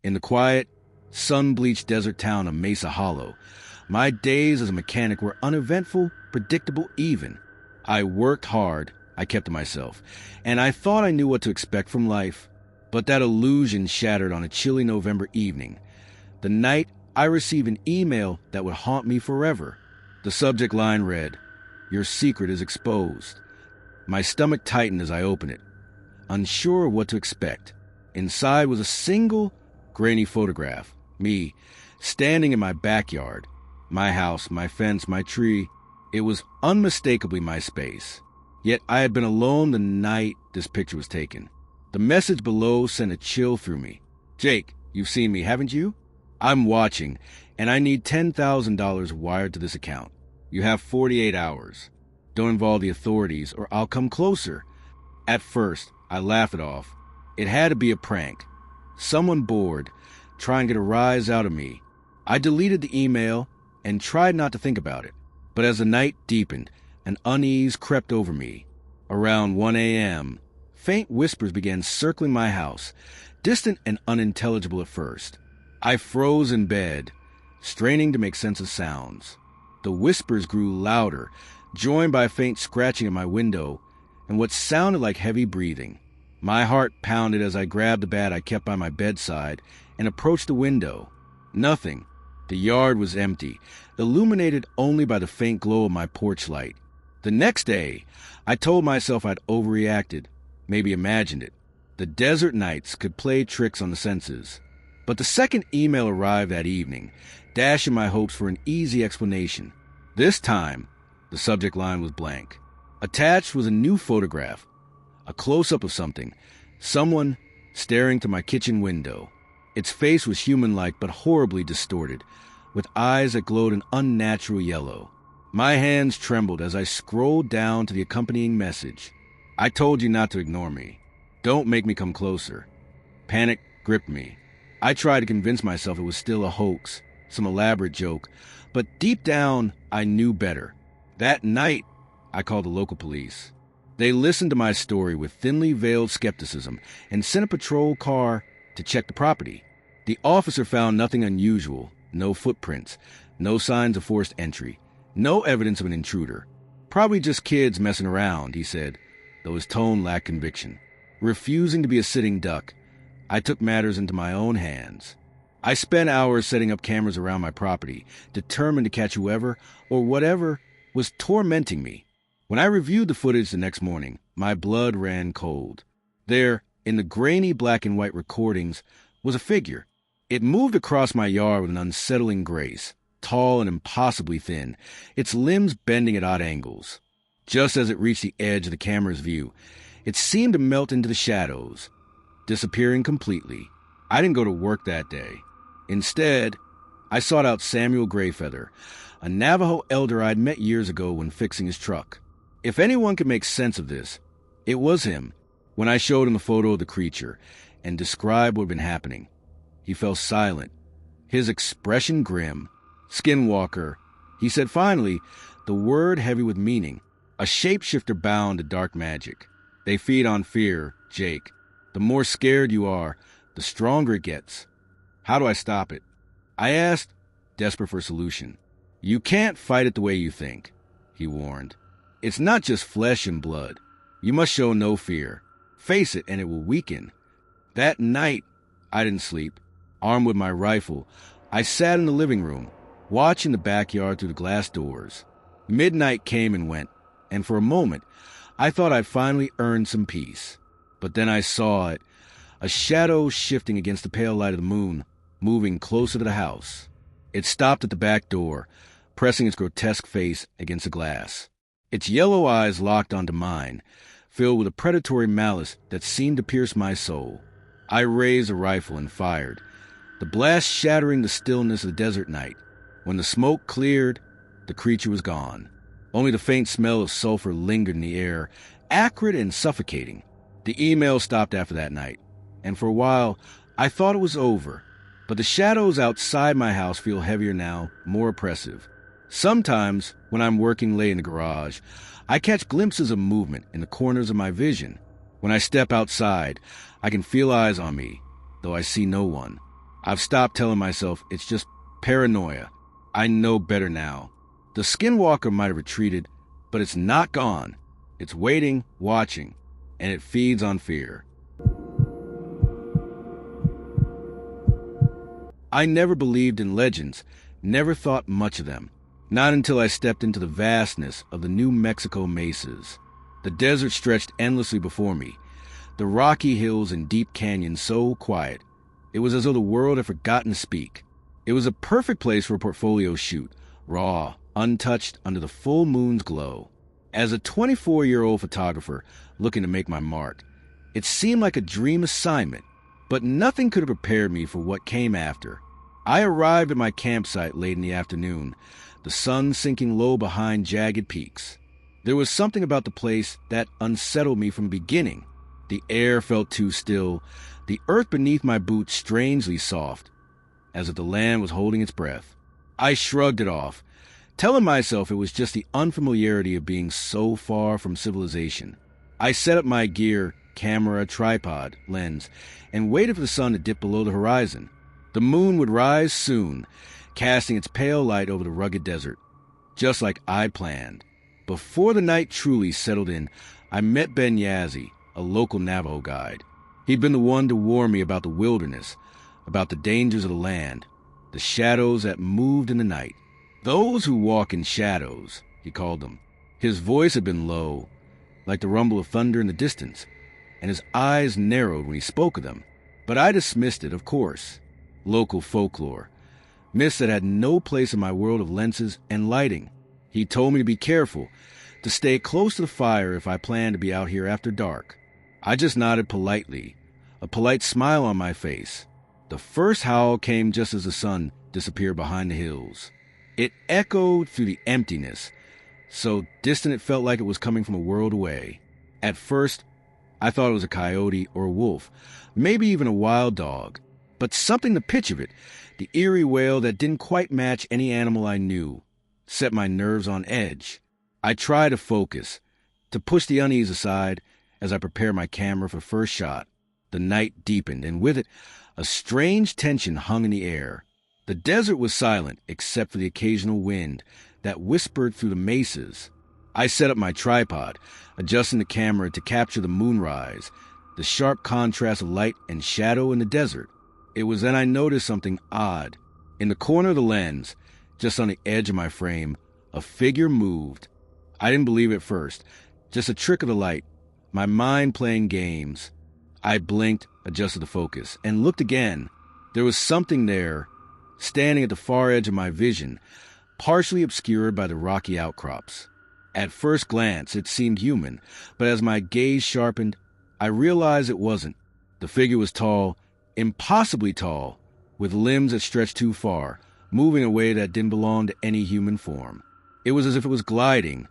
In the quiet, sun-bleached desert town of Mesa Hollow, my days as a mechanic were uneventful, predictable even. I worked hard, I kept to myself, and I thought I knew what to expect from life. But that illusion shattered on a chilly November evening. The night I received an email that would haunt me forever. The subject line read, "Your secret is exposed." My stomach tightened as I opened it, unsure of what to expect. Inside was a single, grainy photograph. Me, standing in my backyard. My house, my fence, my tree. It was unmistakably my space. Yet I had been alone the night this picture was taken. The message below sent a chill through me. "Jake, you've seen me, haven't you? I'm watching, and I need $10,000 wired to this account. You have 48 hours. Don't involve the authorities, or I'll come closer." At first, I laughed it off. It had to be a prank. Someone bored, trying to get a rise out of me. I deleted the email and tried not to think about it. But as the night deepened, an unease crept over me. Around 1 a.m., faint whispers began circling my house, distant and unintelligible at first. I froze in bed, straining to make sense of sounds. The whispers grew louder, joined by a faint scratching at my window and what sounded like heavy breathing. My heart pounded as I grabbed the bat I kept by my bedside and approached the window. Nothing. The yard was empty, illuminated only by the faint glow of my porch light. The next day, I told myself I'd overreacted, maybe imagined it. The desert nights could play tricks on the senses. But the second email arrived that evening, dashing my hopes for an easy explanation. This time, the subject line was blank. Attached was a new photograph, a close-up of something, someone staring through my kitchen window. Its face was human-like but horribly distorted, with eyes that glowed an unnatural yellow. My hands trembled as I scrolled down to the accompanying message. "I told you not to ignore me. Don't make me come closer." Panic gripped me. I tried to convince myself it was still a hoax, some elaborate joke, but deep down, I knew better. That night, I called the local police. They listened to my story with thinly veiled skepticism and sent a patrol car to check the property. The officer found nothing unusual, no footprints, no signs of forced entry, no evidence of an intruder. "Probably just kids messing around," he said, though his tone lacked conviction. Refusing to be a sitting duck, I took matters into my own hands. I spent hours setting up cameras around my property, determined to catch whoever or whatever was tormenting me. When I reviewed the footage the next morning, my blood ran cold. There, in the grainy black and white recordings, was a figure. It moved across my yard with an unsettling grace, tall and impossibly thin, its limbs bending at odd angles. Just as it reached the edge of the camera's view, it seemed to melt into the shadows, disappearing completely. I didn't go to work that day. Instead, I sought out Samuel Greyfeather, a Navajo elder I'd met years ago when fixing his truck. If anyone could make sense of this, it was him. When I showed him the photo of the creature and described what had been happening, he fell silent, his expression grim. "Skinwalker," he said finally, the word heavy with meaning. "A shapeshifter bound to dark magic. They feed on fear, Jake. The more scared you are, the stronger it gets. How do I stop it?" I asked, desperate for a solution. "You can't fight it the way you think," he warned. "It's not just flesh and blood. You must show no fear. Face it and it will weaken." That night, I didn't sleep. Armed with my rifle, I sat in the living room, watching the backyard through the glass doors. Midnight came and went, and for a moment, I thought I'd finally earned some peace. But then I saw it, a shadow shifting against the pale light of the moon, moving closer to the house. It stopped at the back door, pressing its grotesque face against the glass. Its yellow eyes locked onto mine, filled with a predatory malice that seemed to pierce my soul. I raised a rifle and fired, the blast shattering the stillness of the desert night. When the smoke cleared, the creature was gone. Only the faint smell of sulfur lingered in the air, acrid and suffocating. The email stopped after that night, and for a while, I thought it was over. But the shadows outside my house feel heavier now, more oppressive. Sometimes, when I'm working late in the garage, I catch glimpses of movement in the corners of my vision. When I step outside, I can feel eyes on me, though I see no one. I've stopped telling myself it's just paranoia. I know better now. The Skinwalker might have retreated, but it's not gone. It's waiting, watching, and it feeds on fear. I never believed in legends, never thought much of them. Not until I stepped into the vastness of the New Mexico mesas. The desert stretched endlessly before me, the rocky hills and deep canyons so quiet. It was as though the world had forgotten to speak. It was a perfect place for a portfolio shoot, raw, untouched under the full moon's glow. As a 24-year-old photographer looking to make my mark, it seemed like a dream assignment, but nothing could have prepared me for what came after. I arrived at my campsite late in the afternoon, the sun sinking low behind jagged peaks. There was something about the place that unsettled me from the beginning. The air felt too still, the earth beneath my boots strangely soft, as if the land was holding its breath. I shrugged it off, telling myself it was just the unfamiliarity of being so far from civilization. I set up my gear, camera, tripod, lens, and waited for the sun to dip below the horizon. The moon would rise soon, casting its pale light over the rugged desert, just like I planned. Before the night truly settled in, I met Ben Yazzie, a local Navajo guide. He'd been the one to warn me about the wilderness, about the dangers of the land, the shadows that moved in the night. Those who walk in shadows, he called them. His voice had been low, like the rumble of thunder in the distance, and his eyes narrowed when he spoke of them. But I dismissed it, of course. Local folklore. Myths that had no place in my world of lenses and lighting. He told me to be careful, to stay close to the fire if I planned to be out here after dark. I just nodded politely, a polite smile on my face. The first howl came just as the sun disappeared behind the hills. It echoed through the emptiness, so distant it felt like it was coming from a world away. At first, I thought it was a coyote or a wolf, maybe even a wild dog. But something the pitch of it, the eerie wail that didn't quite match any animal I knew, set my nerves on edge. I tried to focus, to push the unease aside as I prepared my camera for first shot. The night deepened, and with it, a strange tension hung in the air. The desert was silent except for the occasional wind that whispered through the mesas. I set up my tripod, adjusting the camera to capture the moonrise, the sharp contrast of light and shadow in the desert. It was then I noticed something odd. In the corner of the lens, just on the edge of my frame, a figure moved. I didn't believe it at first, just a trick of the light, my mind playing games. I blinked, adjusted the focus, and looked again. There was something there, standing at the far edge of my vision, partially obscured by the rocky outcrops. At first glance, it seemed human, but as my gaze sharpened, I realized it wasn't. The figure was tall, impossibly tall, with limbs that stretched too far, moving in a way that didn't belong to any human form. It was as if it was gliding,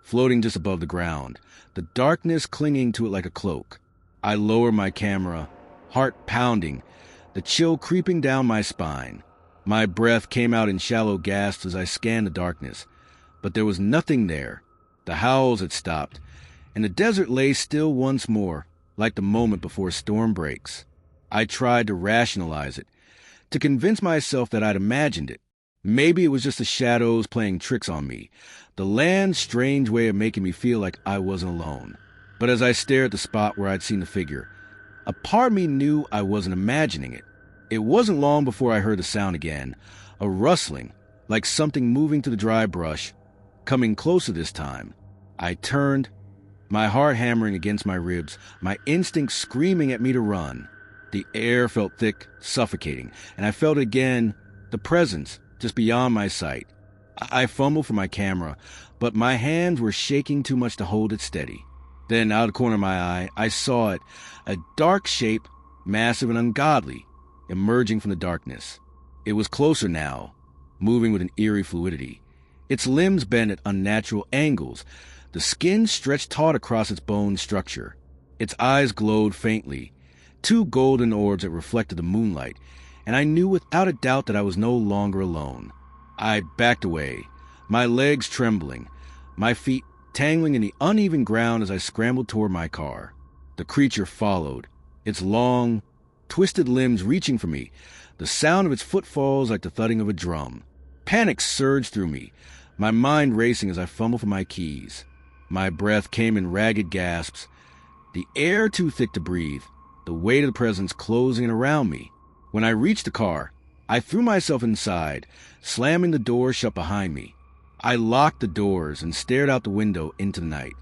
floating just above the ground, the darkness clinging to it like a cloak. I lowered my camera, heart pounding, the chill creeping down my spine. My breath came out in shallow gasps as I scanned the darkness, but there was nothing there. The howls had stopped, and the desert lay still once more, like the moment before a storm breaks. I tried to rationalize it, to convince myself that I'd imagined it. Maybe it was just the shadows playing tricks on me, the land's strange way of making me feel like I wasn't alone. But as I stared at the spot where I'd seen the figure, a part of me knew I wasn't imagining it. It wasn't long before I heard the sound again, a rustling, like something moving through the dry brush, coming closer this time. I turned, my heart hammering against my ribs, my instincts screaming at me to run. The air felt thick, suffocating, and I felt again the presence just beyond my sight. I fumbled for my camera, but my hands were shaking too much to hold it steady. Then, out of the corner of my eye, I saw it, a dark shape, massive and ungodly, emerging from the darkness. It was closer now, moving with an eerie fluidity. Its limbs bent at unnatural angles, the skin stretched taut across its bone structure. Its eyes glowed faintly, two golden orbs that reflected the moonlight, and I knew without a doubt that I was no longer alone. I backed away, my legs trembling, my feet tangling in the uneven ground as I scrambled toward my car. The creature followed, its long, twisted limbs reaching for me, the sound of its footfalls like the thudding of a drum. Panic surged through me, my mind racing as I fumbled for my keys. My breath came in ragged gasps, the air too thick to breathe, the weight of the presence closing in around me. When I reached the car, I threw myself inside, slamming the door shut behind me. I locked the doors and stared out the window into the night.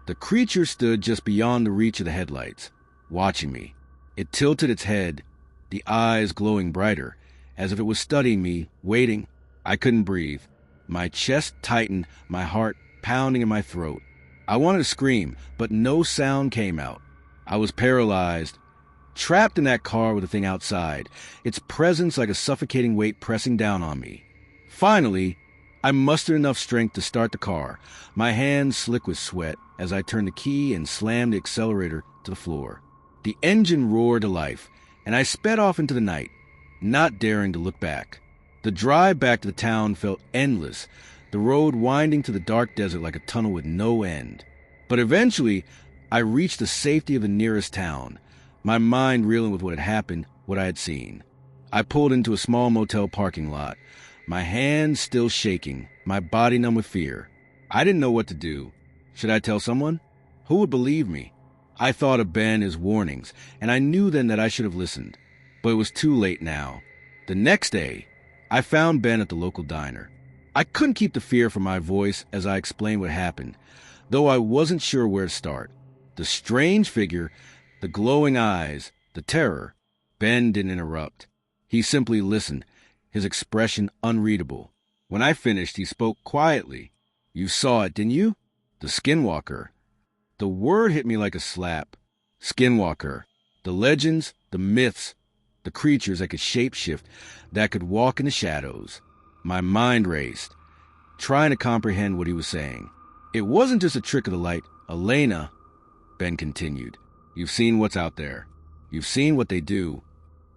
The creature stood just beyond the reach of the headlights, watching me. It tilted its head, the eyes glowing brighter, as if it was studying me, waiting. I couldn't breathe. My chest tightened, my heart pounding in my throat. I wanted to scream, but no sound came out. I was paralyzed, trapped in that car with the thing outside, its presence like a suffocating weight pressing down on me. Finally, I mustered enough strength to start the car, my hands slick with sweat as I turned the key and slammed the accelerator to the floor. The engine roared to life, and I sped off into the night, not daring to look back. The drive back to the town felt endless, the road winding to the dark desert like a tunnel with no end. But eventually, I reached the safety of the nearest town, my mind reeling with what had happened, what I had seen. I pulled into a small motel parking lot, my hands still shaking, my body numb with fear. I didn't know what to do. Should I tell someone? Who would believe me? I thought of Ben, his warnings, and I knew then that I should have listened. But it was too late now. The next day, I found Ben at the local diner. I couldn't keep the fear from my voice as I explained what happened, though I wasn't sure where to start. The strange figure, the glowing eyes, the terror. Ben didn't interrupt. He simply listened, his expression unreadable. When I finished, he spoke quietly. You saw it, didn't you? The Skinwalker. The word hit me like a slap. Skinwalker. The legends, the myths, the creatures that could shapeshift, that could walk in the shadows. My mind raced, trying to comprehend what he was saying. It wasn't just a trick of the light. Elena, Ben continued, you've seen what's out there. You've seen what they do.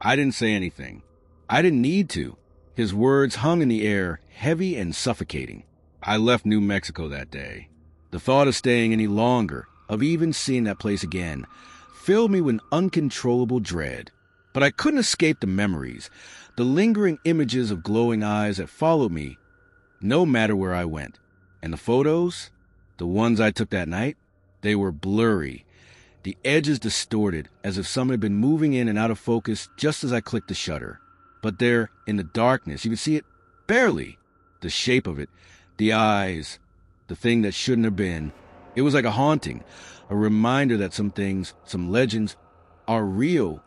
I didn't say anything. I didn't need to. His words hung in the air, heavy and suffocating. I left New Mexico that day. The thought of staying any longer, of even seeing that place again, filled me with uncontrollable dread. But I couldn't escape the memories, the lingering images of glowing eyes that followed me no matter where I went. And the photos, the ones I took that night, they were blurry, the edges distorted, as if someone had been moving in and out of focus just as I clicked the shutter. But there, in the darkness, you could see it barely. The shape of it, the eyes, the thing that shouldn't have been. It was like a haunting, a reminder that some things, some legends, are real